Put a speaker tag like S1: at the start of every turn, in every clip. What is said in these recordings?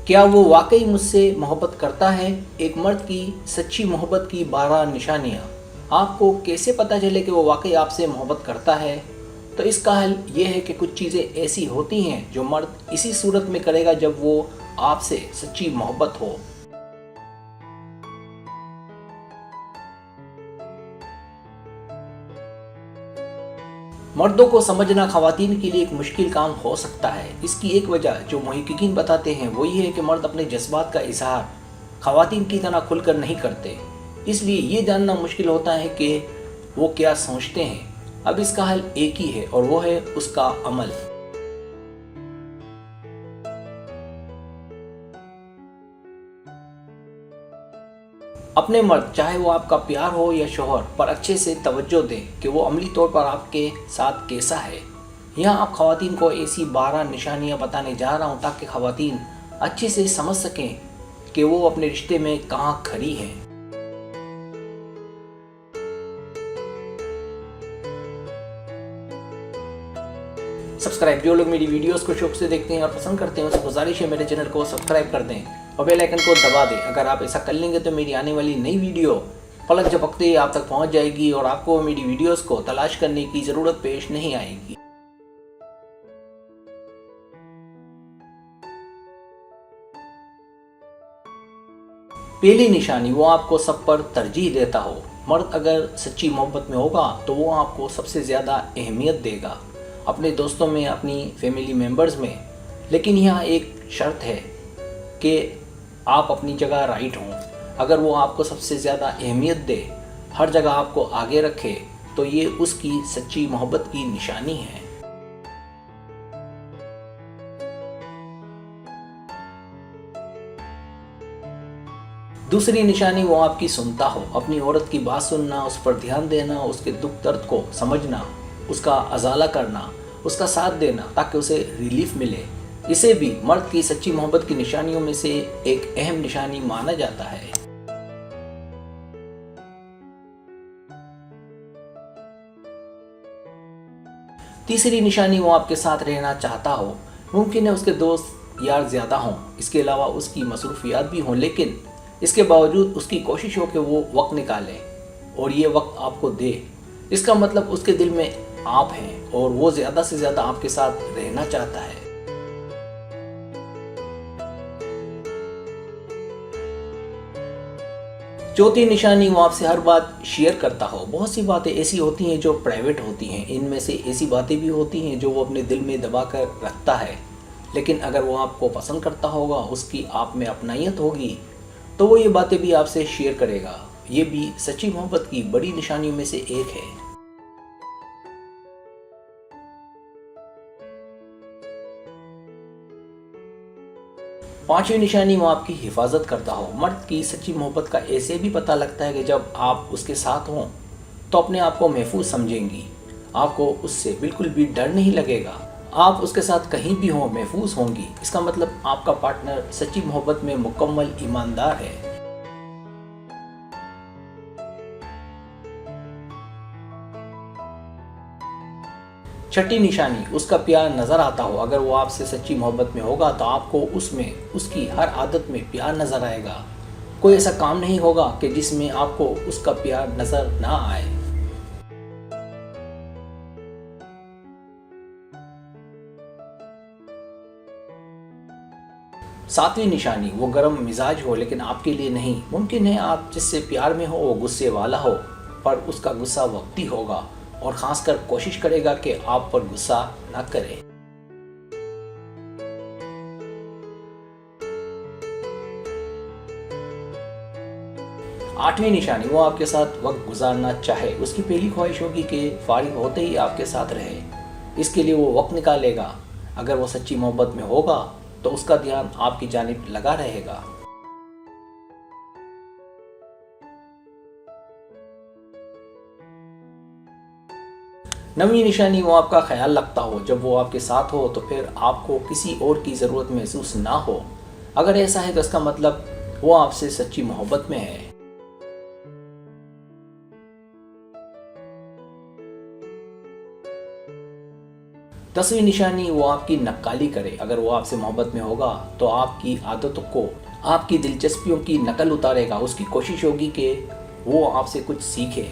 S1: क्या वो वाकई मुझसे मोहब्बत करता है? एक मर्द की सच्ची मोहब्बत की 12 निशानियाँ। आपको कैसे पता चले कि वो वाकई आपसे मोहब्बत करता है? तो इसका हल ये है कि कुछ चीज़ें ऐसी होती हैं जो मर्द इसी सूरत में करेगा जब वो आपसे सच्ची मोहब्बत हो। मर्दों को समझना खवातीन के लिए एक मुश्किल काम हो सकता है। इसकी एक वजह जो मुहक्किकीन बताते हैं वो ये है कि मर्द अपने जज्बात का इजहार खवातीन की तरह खुलकर नहीं करते। इसलिए ये जानना मुश्किल होता है कि वो क्या सोचते हैं। अब इसका हल एक ही है और वो है उसका अमल। अपने मर्द, चाहे वो आपका प्यार हो या शोहर, पर अच्छे से तवज्जो दें कि वो अमली तौर पर आपके साथ कैसा है। यहाँ आप खवातीन को ऐसी 12 निशानियाँ बताने जा रहा हूँ ताकि खवातीन अच्छे से समझ सकें कि वो अपने रिश्ते में कहाँ खड़ी हैं। सब्सक्राइब, जो लोग मेरी वीडियोस को शौक से देखते हैं और पसंद करते हैं उनसे गुजारिश है मेरे चैनल को सब्सक्राइब कर दें और बेल आइकन को दबा दें। अगर आप ऐसा कर लेंगे तो मेरी आने वाली नई वीडियो पलक झपकते ही आप तक पहुंच जाएगी और आपको मेरी वीडियोस को तलाश करने की ज़रूरत पेश नहीं आएगी। पहली निशानी, वो आपको सब पर तरजीह देता हो। मर्द अगर सच्ची मोहब्बत में होगा तो वो आपको सबसे ज़्यादा अहमियत देगा, अपने दोस्तों में, अपनी फैमिली मेम्बर्स में। लेकिन यहाँ एक शर्त है कि आप अपनी जगह राइट हों। अगर वो आपको सबसे ज़्यादा अहमियत दे, हर जगह आपको आगे रखे, तो ये उसकी सच्ची मोहब्बत की निशानी है। दूसरी निशानी, वो आपकी सुनता हो। अपनी औरत की बात सुनना, उस पर ध्यान देना, उसके दुख दर्द को समझना, उसका अजाला करना, उसका साथ देना ताकि उसे रिलीफ मिले। इसे भी मर्द की सच्ची मोहब्बत की निशानियों में से एक अहम निशानी माना जाता है। तीसरी निशानी, वो आपके साथ रहना चाहता हो। मुमकिन है उसके दोस्त यार ज़्यादा हों, इसके अलावा उसकी मसरूफियात भी हों, लेकिन इसके बावजूद उसकी कोशिश हो कि वो वक्त निकाले और ये वक्त आपको दे। इसका मतलब उसके दिल में आप हैं और वो ज़्यादा से ज़्यादा आपके साथ रहना चाहता है। चौथी निशानी, वो आपसे हर बात शेयर करता हो। बहुत सी बातें ऐसी होती हैं जो प्राइवेट होती हैं। इनमें से ऐसी बातें भी होती हैं जो वो अपने दिल में दबा कर रखता है, लेकिन अगर वो आपको पसंद करता होगा, उसकी आप में अपनायत होगी, तो वो ये बातें भी आपसे शेयर करेगा। ये भी सच्ची मोहब्बत की बड़ी निशानियों में से एक है। पांचवी निशानी, वो आपकी हिफाजत करता हो। मर्द की सच्ची मोहब्बत का ऐसे भी पता लगता है कि जब आप उसके साथ हों तो अपने आप को महफूज समझेंगी। आपको उससे बिल्कुल भी डर नहीं लगेगा। आप उसके साथ कहीं भी हों महफूज होंगी। इसका मतलब आपका पार्टनर सच्ची मोहब्बत में मुकम्मल ईमानदार है। छठी निशानी, उसका प्यार नज़र आता हो। अगर वो आपसे सच्ची मोहब्बत में होगा तो आपको उसमें उसकी हर आदत में प्यार नज़र आएगा। कोई ऐसा काम नहीं होगा कि जिसमें आपको उसका प्यार नज़र ना आए। सातवीं निशानी, वो गर्म मिजाज हो लेकिन आपके लिए नहीं। मुमकिन है आप जिससे प्यार में हो वो गुस्से वाला हो, पर उसका गुस्सा वक्ती होगा और ख़ासकर कोशिश करेगा कि आप पर गुस्सा ना करे। आठवीं निशानी, वो आपके साथ वक्त गुजारना चाहे। उसकी पहली ख्वाहिश होगी कि फारिग होते ही आपके साथ रहे। इसके लिए वो वक्त निकालेगा। अगर वो सच्ची मोहब्बत में होगा तो उसका ध्यान आपकी जानिब लगा रहेगा। नवीं निशानी, वो आपका ख्याल रखता हो। जब वो आपके साथ हो तो फिर आपको किसी और की ज़रूरत महसूस ना हो। अगर ऐसा है तो इसका मतलब वो आपसे सच्ची मोहब्बत में है। 10वीं निशानी, वो आपकी नक्काली करे। अगर वो आपसे मोहब्बत में होगा तो आपकी आदतों को, आपकी दिलचस्पियों की नकल उतारेगा। उसकी कोशिश होगी कि वो आपसे कुछ सीखे।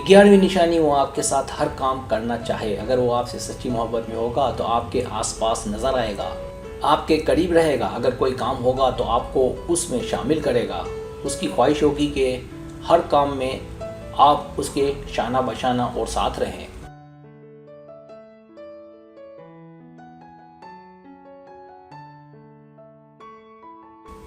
S1: 11वीं निशानी, वो आपके साथ हर काम करना चाहे। अगर वो आपसे सच्ची मोहब्बत में होगा तो आपके आसपास नज़र आएगा, आपके करीब रहेगा। अगर कोई काम होगा तो आपको उसमें शामिल करेगा। उसकी ख्वाहिश होगी कि हर काम में आप उसके शाना बशाना और साथ रहें।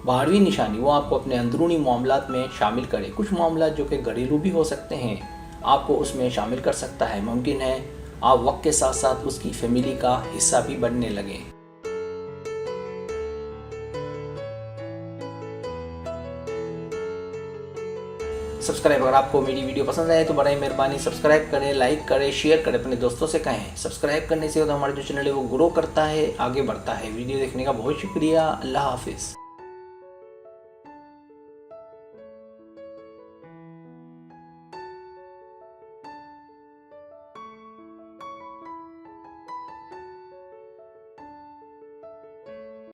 S1: 12वीं निशानी, वो आपको अपने अंदरूनी मामलात में शामिल करे। कुछ मामला जो कि घरेलू भी हो सकते हैं, आपको उसमें शामिल कर सकता है। मुमकिन है आप वक्त के साथ साथ उसकी फैमिली का हिस्सा भी बनने लगें। सब्सक्राइब, अगर आपको मेरी वीडियो पसंद आए तो बड़ी मेहरबानी सब्सक्राइब करें, लाइक करें, शेयर करें, अपने दोस्तों से कहें। सब्सक्राइब करने से हमारा जो चैनल है वो ग्रो करता है, आगे बढ़ता है। वीडियो देखने का बहुत शुक्रिया। अल्लाह हाफिज़।